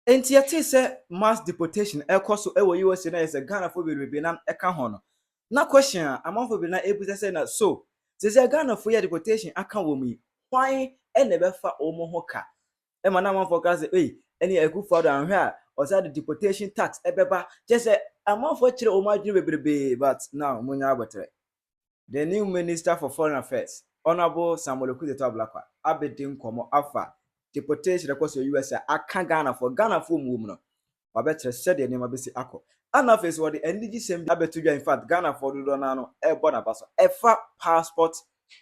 enti yete say mass deportation ekoso ewo USA na say Ghana for be na eka ho no na question amount be na ebuza say na so say Ghana for deportation aka wo mu why ene be fa omo ho ka e ma na amount for ka say eni ekufu ado anhwe a o say the deportation tax ebeba just say amount for kire omo adwene bebrebe but now munya abotre. The new Minister for Foreign Affairs, Honorable Hon Okudzeto Ablakwa, abedin komo afa deportation across the USA. Aka Ghana for mum no. Wabetre said the name abesi ako. Ana face what the NDG same abetuja in fact Ghana for do no e bona baso. Efa passport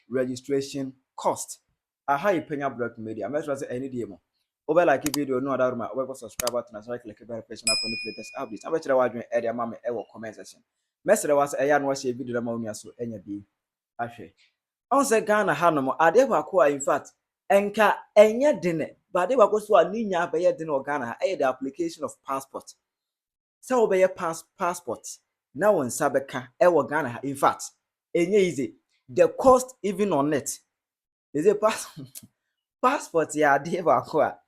registration cost. Aha Penyah block media. I'm sure say any day mo. Over like video no other room. Over subscribe button as well click the bell page na for the latest updates. Abetre wadwen e dey ma me e wo comment section. Mesere was eya no share video ma onua so enya bi ahwe on say Ghana hanom ade bako in fact enka enye dene but ade bako so ani nya be ye dene o Ghana the application of passport so be ye passport na won sabeka e wo Ghana in fact enye easy the cost even on it is a passport ya ade bako a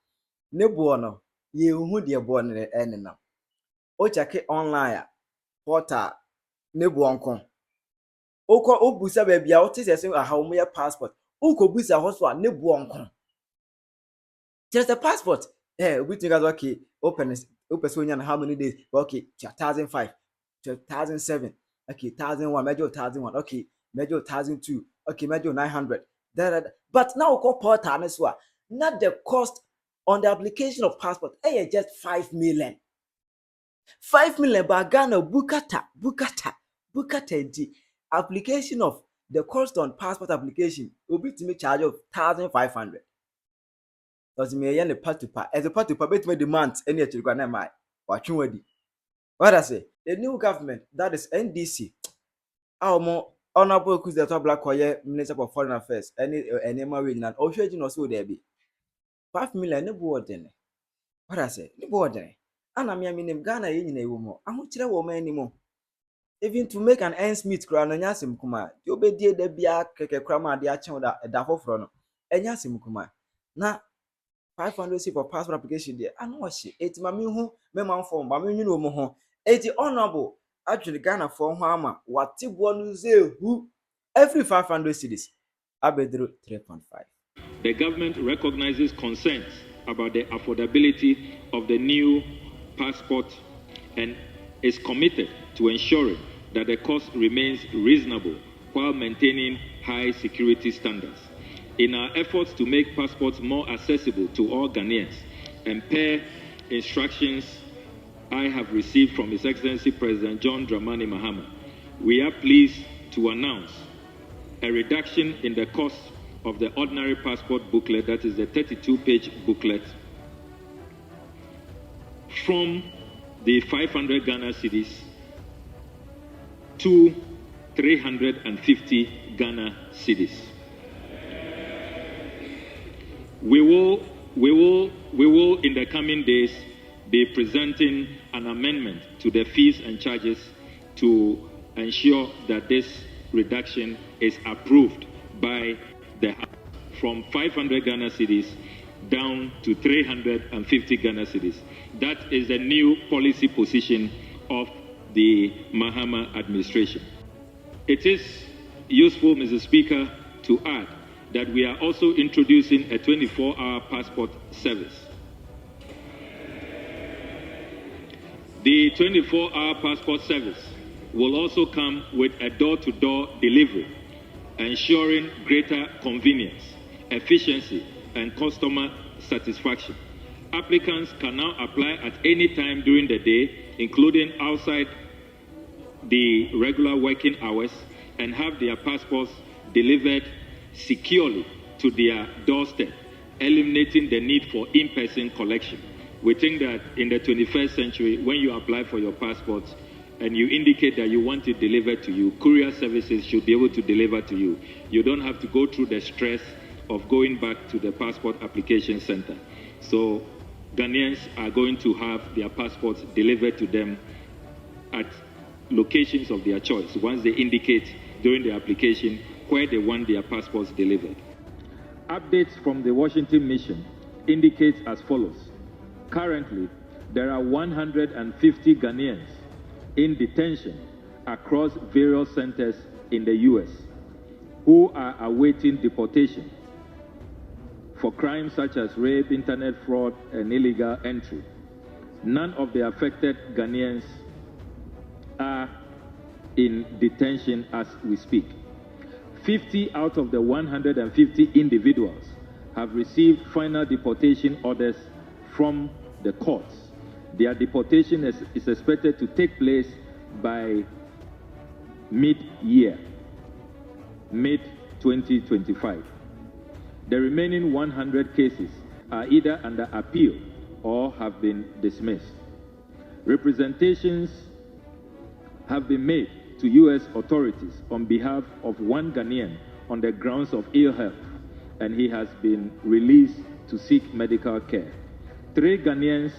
ne bo no ye hu de bo ne enena o check online portal ne buonko oko obusa ba bia o tese se aha omo ya passport uko busa ho so a ne buonko just a passport we think as okay open so nya how many days okay 2005 2007 okay 1001 major 1001 okay major 1002 okay major 900 but now ko portal ne so a not the cost on the application of passport just 5 million 5 million ba Ghana bukata the application of the cost on passport application will be to me charge of 1,500. Does me yen the part to part as a part to part me demand any actually na my watching ready. What I say? The new government that is NDC. Our more Honorable Okudzeto Ablakwa Minister for Foreign Affairs any more regional or should you know so there be 5 million no board then. What I say? The board then. And I mean Ghana yin na wo I want to wo man anymore. Even to make an ends meet kra no nyasem kuma di obedie da bia keke kra ma de achen da foforo no enyasem kuma na 500 C for passport application there ano ohye eti ma me hu me man form ba me nwunu omo ho eti honorable actually Ghana for ho ama watebo no zehu every 500 cedis abedro 3.5. The government recognizes concerns about the affordability of the new passport and is committed to ensuring that the cost remains reasonable while maintaining high security standards. In our efforts to make passports more accessible to all Ghanaians and per instructions I have received from His Excellency President John Dramani Mahama, we are pleased to announce a reduction in the cost of the ordinary passport booklet, that is the 32-page booklet, from the 500 Ghana cedis to 350 Ghana cedis. We will in the coming days be presenting an amendment to the fees and charges to ensure that this reduction is approved by the House from 500 Ghana cedis down to 350 Ghana cedis. That is the new policy position of the Mahama administration. It is useful, Mr. Speaker, to add that we are also introducing a 24-hour passport service. The 24-hour passport service will also come with a door-to-door delivery, ensuring greater convenience, efficiency, and customer satisfaction. Applicants can now apply at any time during the day, including outside the regular working hours, and have their passports delivered securely to their doorstep, eliminating the need for in-person collection. We think that in the 21st century, when you apply for your passports and you indicate that you want it delivered to you, courier services should be able to deliver to you. You don't have to go through the stress of going back to the passport application center. So Ghanaians are going to have their passports delivered to them at locations of their choice once they indicate during the application where they want their passports delivered. Updates from the Washington mission indicate as follows. Currently, there are 150 Ghanaians in detention across various centers in the U.S. who are awaiting deportation for crimes such as rape, internet fraud, and illegal entry. None of the affected Ghanaians are in detention as we speak. 50 out of the 150 individuals have received final deportation orders from the courts. Their deportation is expected to take place by mid-year, mid-2025. The remaining 100 cases are either under appeal or have been dismissed. Representations have been made to U.S. authorities on behalf of one Ghanaian on the grounds of ill health, and he has been released to seek medical care. 3 Ghanaians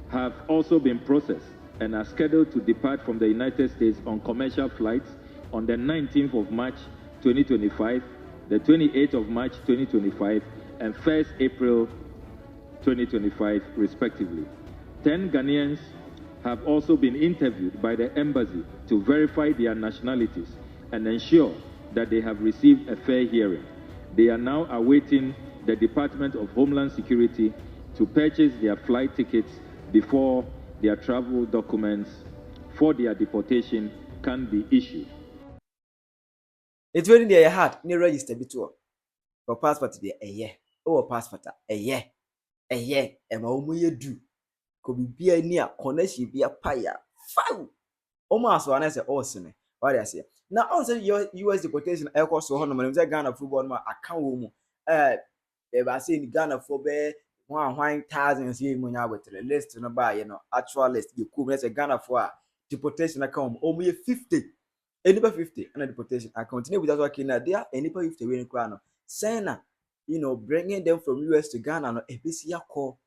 have also been processed and are scheduled to depart from the United States on commercial flights on the 19th of March 2025, the 28th of March 2025, and 1st April 2025, respectively. 10 Ghanaians have also been interviewed by the embassy to verify their nationalities and ensure that they have received a fair hearing. They are now awaiting the Department of Homeland Security to purchase their flight tickets before their travel documents for their deportation can be issued. It's very near heart, near register between. For passport, a year. Oh, passport, a year. A year, and my do. Could be a near connection be a pire. Foul. Almost one as a awesome. What I say. Now, also your US deportation, I also Honor, Ghana football, my account. If I say in Ghana for bear 1,000 with the list to buy, actual list, you could as a Ghana for deportation account, only 50. Anybody 50 and a deportation. I continue with that working there. Anybody 50 winning crown. Saying, bringing them from US to Ghana, no, ABCA call.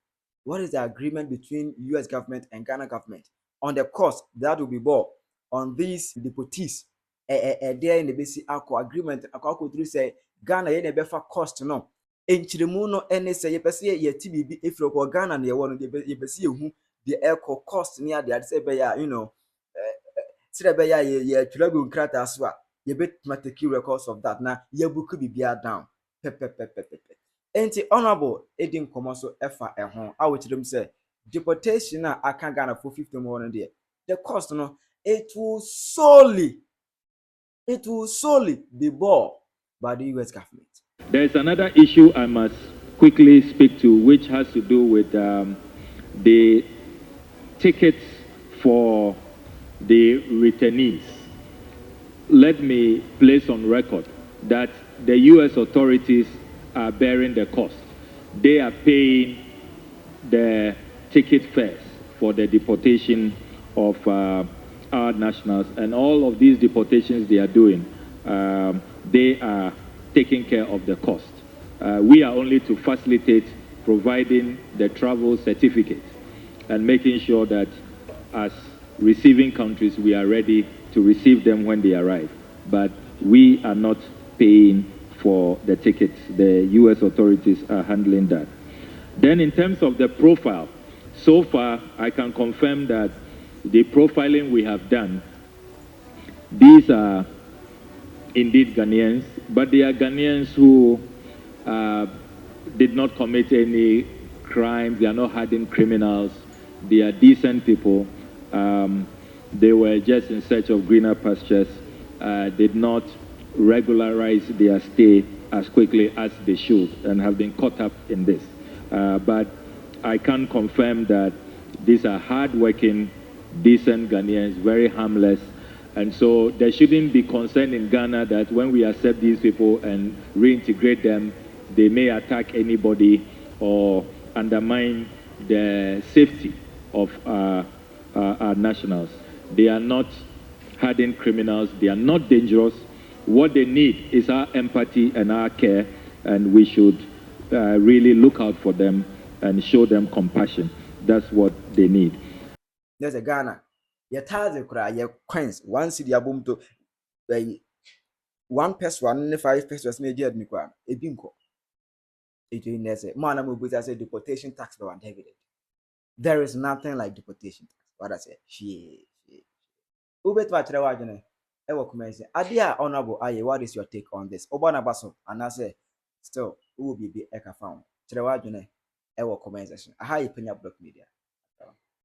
What is the agreement between US government and Ghana government on the cost that will be bought on these deportees? There in the basic agreement, I could say Ghana any better cost no. Enchirimu no any say yepese ye TBB if you Ghana near one yepese who the echo cost near the say be Srebeya ye Tulabu Krata aswa, ye bet mateki records of that na ye book be down. Enti honorable Edin Komoso Efa Ehon, I would them say deportation I can't Ghana for 50 more there. The cost no, it will solely be bought by the US government. There is another issue I must quickly speak to, which has to do with the tickets for the returnees. Let me place on record that the U.S. authorities are bearing the cost. They are paying the ticket fares for the deportation of our nationals, and all of these deportations they are doing, they are taking care of the cost. We are only to facilitate providing the travel certificate and making sure that as receiving countries, we are ready to receive them when they arrive. But we are not paying for the tickets. The U.S. authorities are handling that. Then in terms of the profile, so far I can confirm that the profiling we have done, these are indeed Ghanaians, but they are Ghanaians who did not commit any crimes. They are not hardened criminals. They are decent people. They were just in search of greener pastures, did not regularize their stay as quickly as they should and have been caught up in this. But I can confirm that these are hard-working, decent Ghanaians, very harmless, and so there shouldn't be concern in Ghana that when we accept these people and reintegrate them, they may attack anybody or undermine the safety of our nationals. They are not hardened criminals. They are not dangerous. What they need is our empathy and our care, and we should really look out for them and show them compassion. That's what they need. There's a Ghana. Your tithe cry, your coins, one city abum to 1 person, 5 pesos may get me cry. A bingo. It in there say, man, I'm going to say deportation tax by one dividend. There is nothing like deportation. What I say? She. Ubet machre wajene. Ewo kumense. Adia honorable aye. What is your take on this? Obana baso. And I say, still, who will be eka found. Chre wajene. Ewo comment section. Aha Penyah Block Media.